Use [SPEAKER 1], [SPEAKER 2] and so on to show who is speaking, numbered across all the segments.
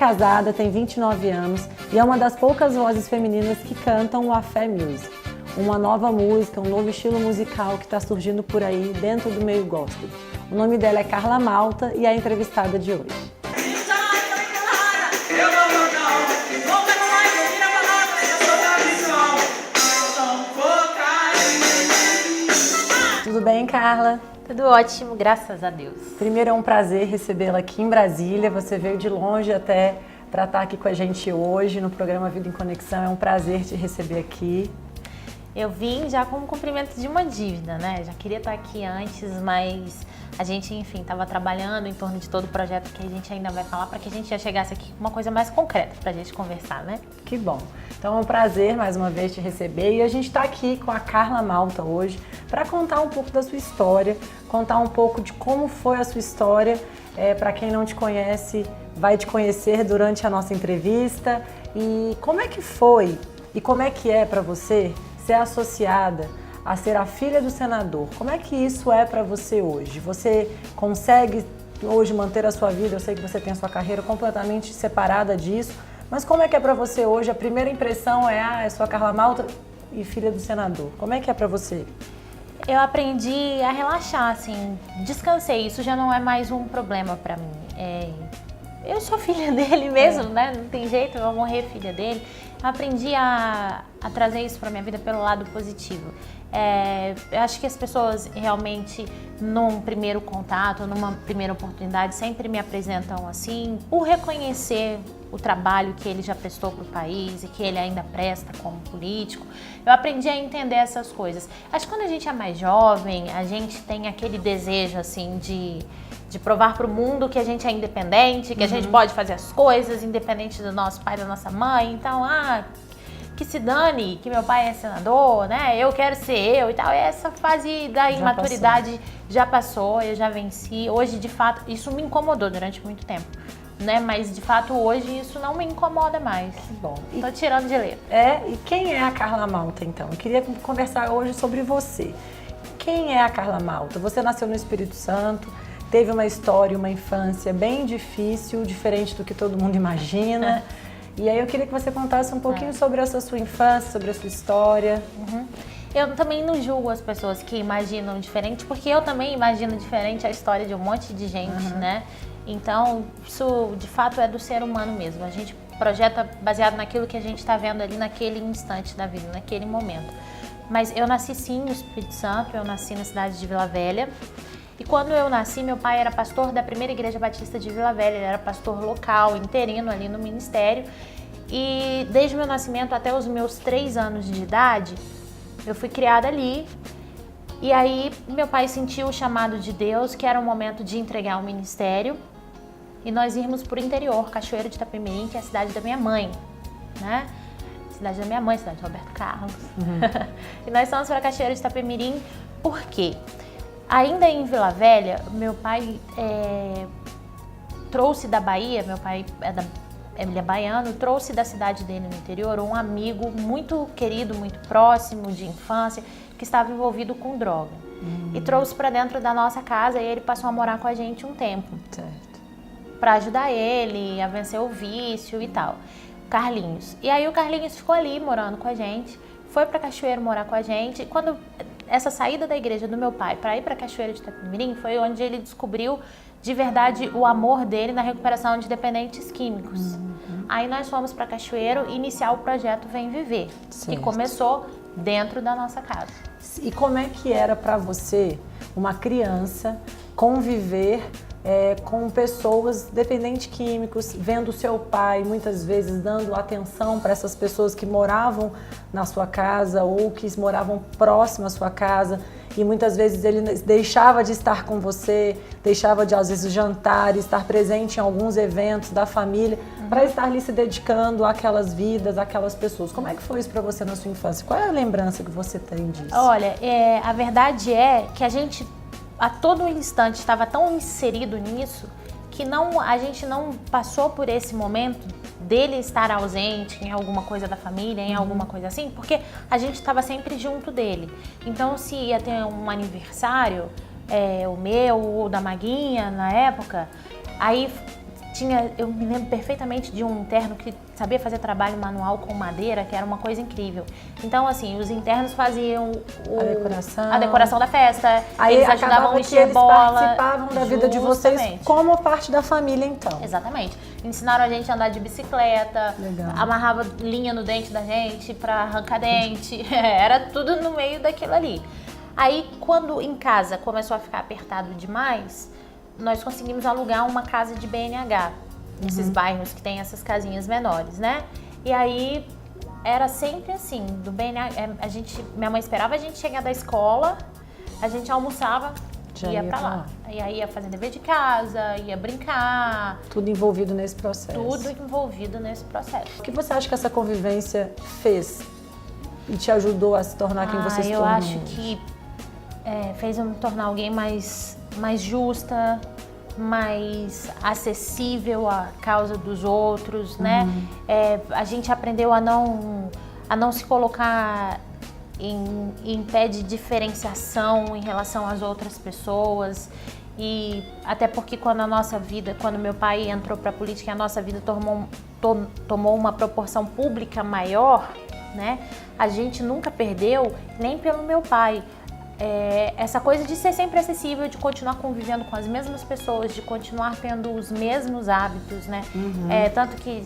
[SPEAKER 1] casada, tem 29 anos e é uma das poucas vozes femininas que cantam o Afé Music, uma nova música, um novo estilo musical que está surgindo por aí dentro do meio gospel. O nome dela é Carla Malta e é a entrevistada de hoje. Tudo bem, Carla?
[SPEAKER 2] Tudo ótimo, graças a Deus.
[SPEAKER 1] Primeiro, é um prazer recebê-la aqui em Brasília. Você veio de longe até para estar aqui com a gente hoje no programa Vida em Conexão. É um prazer te receber aqui.
[SPEAKER 2] Eu vim já com o cumprimento de uma dívida, né? Já queria estar aqui antes, mas a gente, enfim, estava trabalhando em torno de todo o projeto que a gente ainda vai falar para que a gente já chegasse aqui com uma coisa mais concreta para a gente conversar, né?
[SPEAKER 1] Que bom. Então é um prazer mais uma vez te receber e a gente está aqui com a Carla Malta hoje para contar um pouco da sua história, contar um pouco de como foi a sua história. Para quem não te conhece, vai te conhecer durante a nossa entrevista. E como é que foi e como é que é para você ser associada a ser a filha do senador? Como é que isso é para você hoje? Você consegue hoje manter a sua vida? Eu sei que você tem a sua carreira completamente separada disso, mas como é que é para você hoje? A primeira impressão é, eu sou a Carla Malta e filha do senador. Como é que é para você?
[SPEAKER 2] Eu aprendi a relaxar, assim, descansei, isso já não é mais um problema para mim. Eu sou filha dele mesmo, né? Não tem jeito, eu vou morrer filha dele. Eu aprendi a trazer isso para minha vida pelo lado positivo. Eu acho que as pessoas realmente, num primeiro contato, numa primeira oportunidade, sempre me apresentam assim, por reconhecer o trabalho que ele já prestou para o país e que ele ainda presta como político. Eu aprendi a entender essas coisas. Acho que quando a gente é mais jovem, a gente tem aquele desejo assim de provar para o mundo que a gente é independente, que a gente pode fazer as coisas independente do nosso pai, da nossa mãe. Então, que se dane, que meu pai é senador, né? Eu quero ser eu e tal. E essa fase da imaturidade já passou, eu já venci. Hoje, de fato, isso me incomodou durante muito tempo, né? Mas, de fato, hoje isso não me incomoda mais.
[SPEAKER 1] Que bom.
[SPEAKER 2] Tô tirando de letra.
[SPEAKER 1] E quem é a Carla Malta, então? Eu queria conversar hoje sobre você. Quem é a Carla Malta? Você nasceu no Espírito Santo, teve uma história, uma infância bem difícil, diferente do que todo mundo imagina. E aí eu queria que você contasse um pouquinho sobre essa sua infância, sobre a sua história.
[SPEAKER 2] Eu também não julgo as pessoas que imaginam diferente, porque eu também imagino diferente a história de um monte de gente, né? Então, isso de fato é do ser humano mesmo. A gente projeta baseado naquilo que a gente está vendo ali naquele instante da vida, naquele momento. Mas eu nasci sim no Espírito Santo, eu nasci na cidade de Vila Velha. E quando eu nasci, meu pai era pastor da primeira igreja batista de Vila Velha, ele era pastor local, interino ali no ministério. E desde o meu nascimento até os meus 3 anos de idade, eu fui criada ali. E aí meu pai sentiu o chamado de Deus, que era o momento de entregar o ministério. E nós íamos para o interior, Cachoeiro de Itapemirim, que é a cidade da minha mãe, né? Cidade da minha mãe, cidade de Roberto Carlos. E nós fomos para Cachoeiro de Itapemirim, por quê? Ainda em Vila Velha, meu pai trouxe da Bahia, meu pai ele é baiano, trouxe da cidade dele no interior um amigo muito querido, muito próximo de infância, que estava envolvido com droga. E trouxe para dentro da nossa casa e ele passou a morar com a gente um tempo.
[SPEAKER 1] Certo.
[SPEAKER 2] Para ajudar ele a vencer o vício e tal. Carlinhos. E aí o Carlinhos ficou ali morando com a gente, foi para Cachoeiro morar com a gente. Quando essa saída da igreja do meu pai para ir para Cachoeiro de Itapemirim foi onde ele descobriu de verdade o amor dele na recuperação de dependentes químicos. Aí nós fomos para Cachoeiro iniciar o projeto Vem Viver, que começou dentro da nossa casa.
[SPEAKER 1] E como é que era para você, uma criança, conviver com pessoas dependentes químicos, vendo seu pai muitas vezes dando atenção para essas pessoas que moravam na sua casa ou que moravam próximo à sua casa e muitas vezes ele deixava de estar com você, deixava de às vezes jantar, estar presente em alguns eventos da família para estar ali se dedicando àquelas vidas, àquelas pessoas. Como é que foi isso para você na sua infância? Qual é a lembrança que você tem disso?
[SPEAKER 2] Olha, a verdade é que a gente a todo instante estava tão inserido nisso que a gente não passou por esse momento dele estar ausente em alguma coisa da família, em alguma coisa assim, porque a gente estava sempre junto dele. Então, se ia ter um aniversário, o meu ou da Maguinha na época, aí Eu me lembro perfeitamente de um interno que sabia fazer trabalho manual com madeira, que era uma coisa incrível. Então, assim, os internos faziam a decoração da festa,
[SPEAKER 1] aí
[SPEAKER 2] eles ajudavam a mexer
[SPEAKER 1] bola. Eles participavam da vida de vocês
[SPEAKER 2] Justamente.
[SPEAKER 1] como parte da família, então.
[SPEAKER 2] Exatamente. Ensinaram a gente a andar de bicicleta,
[SPEAKER 1] Legal.
[SPEAKER 2] amarrava linha no dente da gente pra arrancar dente, era tudo no meio daquilo ali. Aí, quando em casa começou a ficar apertado demais, nós conseguimos alugar uma casa de BNH, nesses bairros que tem essas casinhas menores, né? E aí era sempre assim, do BNH, minha mãe esperava a gente chegar da escola, a gente almoçava, ia pra lá. E aí ia fazer dever de casa, ia brincar.
[SPEAKER 1] Tudo envolvido nesse processo.
[SPEAKER 2] Tudo envolvido nesse processo.
[SPEAKER 1] O que você acha que essa convivência fez e te ajudou a se tornar quem você se tornou?
[SPEAKER 2] Eu acho que fez eu me tornar alguém mais justa, mais acessível à causa dos outros, né? A gente aprendeu a não se colocar em pé de diferenciação em relação às outras pessoas. E até porque quando meu pai entrou para a política, a nossa vida tomou uma proporção pública maior, né? A gente nunca perdeu, nem pelo meu pai. Essa coisa de ser sempre acessível, de continuar convivendo com as mesmas pessoas, de continuar tendo os mesmos hábitos, né? Tanto que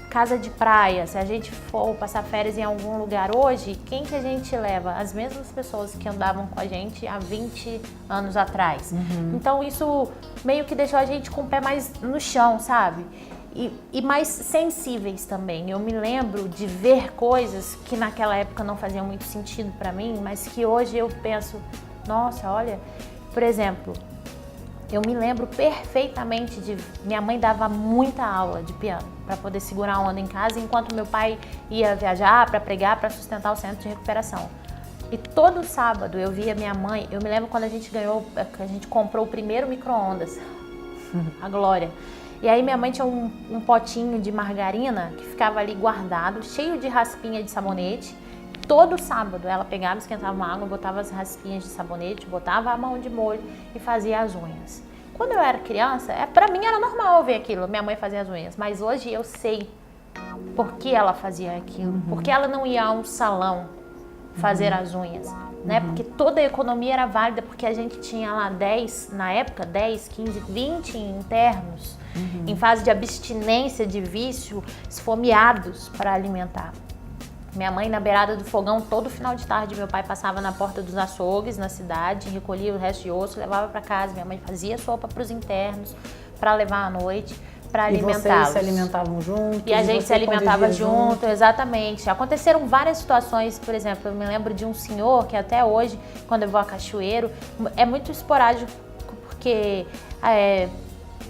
[SPEAKER 2] casa de praia, se a gente for passar férias em algum lugar hoje, quem que a gente leva? As mesmas pessoas que andavam com a gente há 20 anos atrás. Então isso meio que deixou a gente com o pé mais no chão, sabe? E mais sensíveis também. Eu me lembro de ver coisas que naquela época não faziam muito sentido para mim, mas que hoje eu penso, nossa, olha, por exemplo, eu me lembro perfeitamente minha mãe dava muita aula de piano para poder segurar a onda em casa, enquanto meu pai ia viajar para pregar, para sustentar o centro de recuperação. E todo sábado eu via minha mãe, eu me lembro quando a gente comprou o primeiro micro-ondas, a Glória. E aí minha mãe tinha um potinho de margarina que ficava ali guardado, cheio de raspinha de sabonete. Todo sábado ela pegava, esquentava uma água, botava as raspinhas de sabonete, botava a mão de molho e fazia as unhas. Quando eu era criança, pra mim era normal ver aquilo, minha mãe fazia as unhas. Mas hoje eu sei por que ela fazia aquilo, por que ela não ia a um salão fazer as unhas, né? Porque toda a economia era válida, porque a gente tinha lá 10, na época, 10, 15, 20 internos em fase de abstinência de vício, esfomeados para alimentar. Minha mãe na beirada do fogão, todo final de tarde, meu pai passava na porta dos açougues na cidade, recolhia o resto de osso, levava para casa. Minha mãe fazia sopa para os internos, para levar à noite, para alimentá-los.
[SPEAKER 1] E vocês se alimentavam juntos?
[SPEAKER 2] E a gente se alimentava junto, exatamente. Aconteceram várias situações, por exemplo, eu me lembro de um senhor que até hoje, quando eu vou a Cachoeiro, é muito esporádico, porque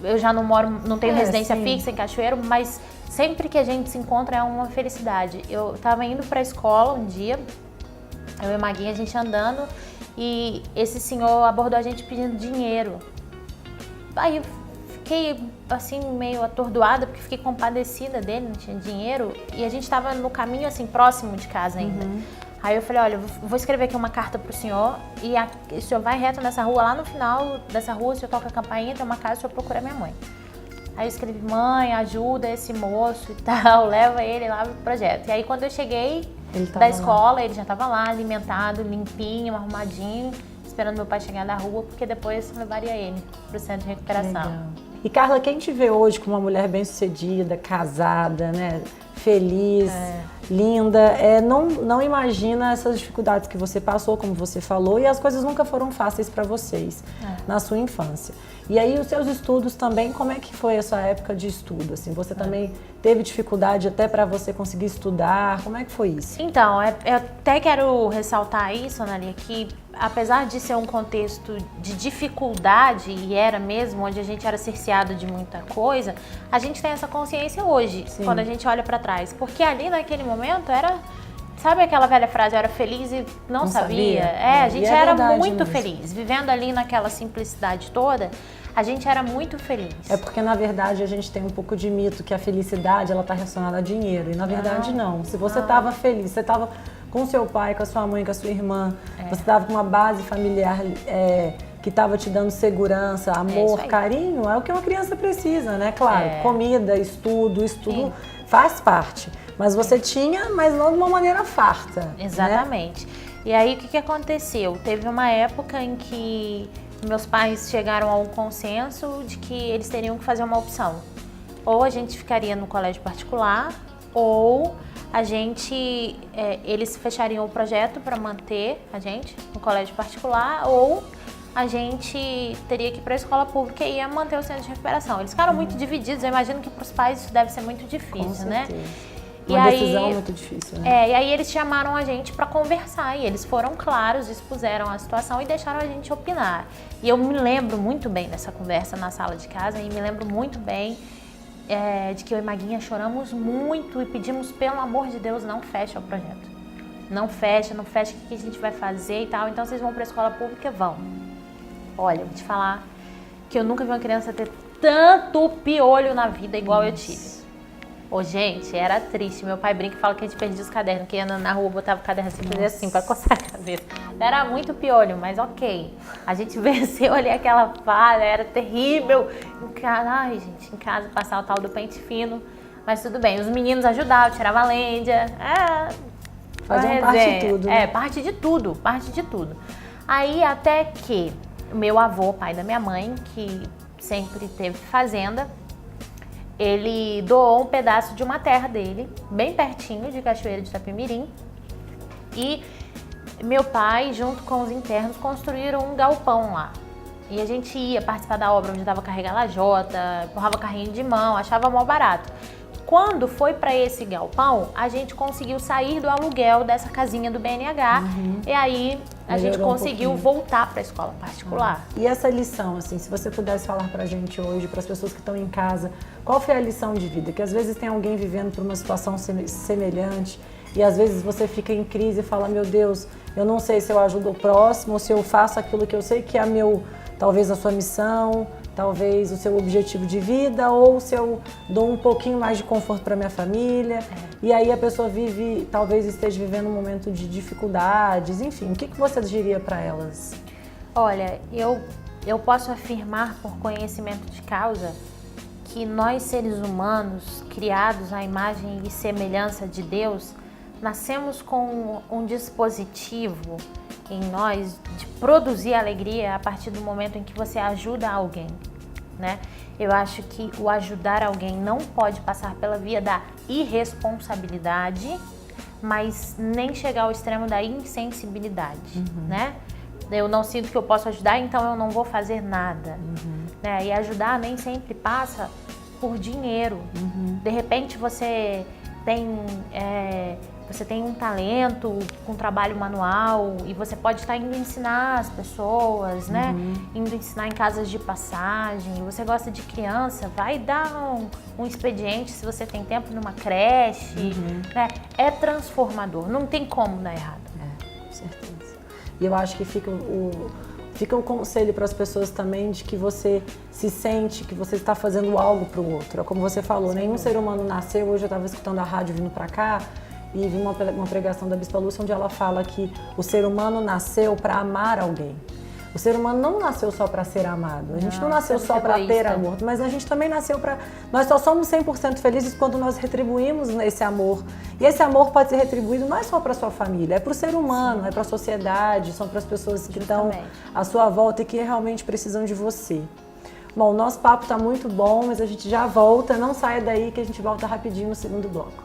[SPEAKER 2] eu já não tenho residência fixa em Cachoeiro, mas sempre que a gente se encontra é uma felicidade. Eu estava indo para a escola um dia, eu e Maguinha, a gente andando, e esse senhor abordou a gente pedindo dinheiro. Aí eu fiquei assim meio atordoada, porque fiquei compadecida dele, não tinha dinheiro, e a gente estava no caminho assim próximo de casa ainda. Aí eu falei, olha, eu vou escrever aqui uma carta pro senhor e o senhor vai reto nessa rua, lá no final dessa rua, o senhor toca a campainha, tem uma casa, o senhor procura minha mãe. Aí eu escrevi, mãe, ajuda esse moço e tal, leva ele lá pro projeto. E aí quando eu cheguei da escola, ele já estava lá, alimentado, limpinho, arrumadinho, esperando meu pai chegar da rua, porque depois eu levaria ele pro centro de recuperação.
[SPEAKER 1] Legal. E Carla, quem te vê hoje como uma mulher bem-sucedida, casada, né, feliz, linda, não imagina essas dificuldades que você passou, como você falou, e as coisas nunca foram fáceis para vocês na sua infância. E aí os seus estudos também, como é que foi a sua época de estudo? Assim, você também teve dificuldade até para você conseguir estudar? Como é que foi isso?
[SPEAKER 2] Então, eu até quero ressaltar isso, Analia, que apesar de ser um contexto de dificuldade, e era mesmo, onde a gente era cerceado de muita coisa, a gente tem essa consciência hoje, quando a gente olha para trás. Porque ali naquele momento era... Sabe aquela velha frase, eu era feliz e não sabia? A gente era muito feliz. Vivendo ali naquela simplicidade toda, a gente era muito feliz.
[SPEAKER 1] É porque, na verdade, a gente tem um pouco de mito que a felicidade, ela está relacionada a dinheiro. E, na verdade, não. Se você estava feliz, você estava com seu pai, com a sua mãe, com a sua irmã, você estava com uma base familiar que que estava te dando segurança, amor, carinho, é o que uma criança precisa, né? Claro, comida, estudo, isso tudo faz parte. Mas você tinha, mas não de uma maneira farta.
[SPEAKER 2] Exatamente. Né? E aí, o que aconteceu? Teve uma época em que meus pais chegaram a um consenso de que eles teriam que fazer uma opção. Ou a gente ficaria no colégio particular, ou eles fechariam o projeto para manter a gente no colégio particular, ou a gente teria que ir para a escola pública e ia manter o centro de recuperação. Eles ficaram muito divididos, eu imagino que para os pais isso deve ser muito difícil, né?
[SPEAKER 1] Uma decisão muito difícil, né?
[SPEAKER 2] E aí eles chamaram a gente para conversar e eles foram claros, expuseram a situação e deixaram a gente opinar. E eu me lembro muito bem dessa conversa na sala de casa e me lembro muito bem de que eu e Maguinha choramos muito e pedimos, pelo amor de Deus, não fecha o projeto. Não fecha, o que a gente vai fazer e tal. Então vocês vão para a escola pública? Vão. Olha, eu vou te falar que eu nunca vi uma criança ter tanto piolho na vida igual eu tive. Ô, gente, era triste. Meu pai brinca e fala que a gente perdia os cadernos, que ia na rua, botava o caderno assim, fazia assim, pra coçar a cabeça. Era muito piolho, mas ok. A gente venceu ali aquela fase, era terrível. Em casa, ai, gente, em casa passar o tal do pente fino. Mas tudo bem, os meninos ajudavam, tiravam a lêndia.
[SPEAKER 1] Faziam parte de tudo. Né?
[SPEAKER 2] Parte de tudo. Aí até que o meu avô, pai da minha mãe, que sempre teve fazenda, ele doou um pedaço de uma terra dele, bem pertinho de Cachoeira de Itapemirim. E meu pai, junto com os internos, construíram um galpão lá. E a gente ia participar da obra onde dava carregar lajota, empurrava carrinho de mão, achava mó barato. Quando foi para esse galpão, a gente conseguiu sair do aluguel dessa casinha do BNH e aí a gente conseguiu voltar para a escola particular.
[SPEAKER 1] E essa lição, assim, se você pudesse falar para a gente hoje, para as pessoas que estão em casa, qual foi a lição de vida? Que às vezes tem alguém vivendo por uma situação semelhante e às vezes você fica em crise e fala, meu Deus, eu não sei se eu ajudo o próximo, ou se eu faço aquilo que eu sei que é talvez a sua missão, talvez o seu objetivo de vida, ou se eu dou um pouquinho mais de conforto para minha família. E aí a pessoa talvez esteja vivendo um momento de dificuldades, enfim, o que você diria para elas?
[SPEAKER 2] Olha, eu posso afirmar por conhecimento de causa que nós seres humanos, criados à imagem e semelhança de Deus, nascemos com um dispositivo em nós de produzir alegria a partir do momento em que você ajuda alguém, né? Eu acho que o ajudar alguém não pode passar pela via da irresponsabilidade, mas nem chegar ao extremo da insensibilidade, né? Eu não sinto que eu posso ajudar, então eu não vou fazer nada, né? E ajudar nem sempre passa por dinheiro. De repente você tem um talento com trabalho manual e você pode estar indo ensinar as pessoas, né? Indo ensinar em casas de passagem. Você gosta de criança, vai dar um expediente, se você tem tempo, numa creche, né? É transformador, não tem como dar errado.
[SPEAKER 1] Com certeza. E eu acho que fica o conselho para as pessoas também de que você se sente que você está fazendo algo para o outro. É como você falou, nenhum ser humano nasceu. Hoje eu estava escutando a rádio vindo para cá e vi uma pregação da Bispa Lúcia onde ela fala que o ser humano nasceu para amar alguém. O ser humano não nasceu só para ser amado. A gente não nasceu só para ter amor, mas a gente também nasceu para... Nós só somos 100% felizes quando nós retribuímos esse amor. E esse amor pode ser retribuído não é só para a sua família, é para o ser humano, é para a sociedade, são para as pessoas que estão à sua volta e que realmente precisam de você. Bom, o nosso papo está muito bom, mas a gente já volta. Não saia daí que a gente volta rapidinho no segundo bloco.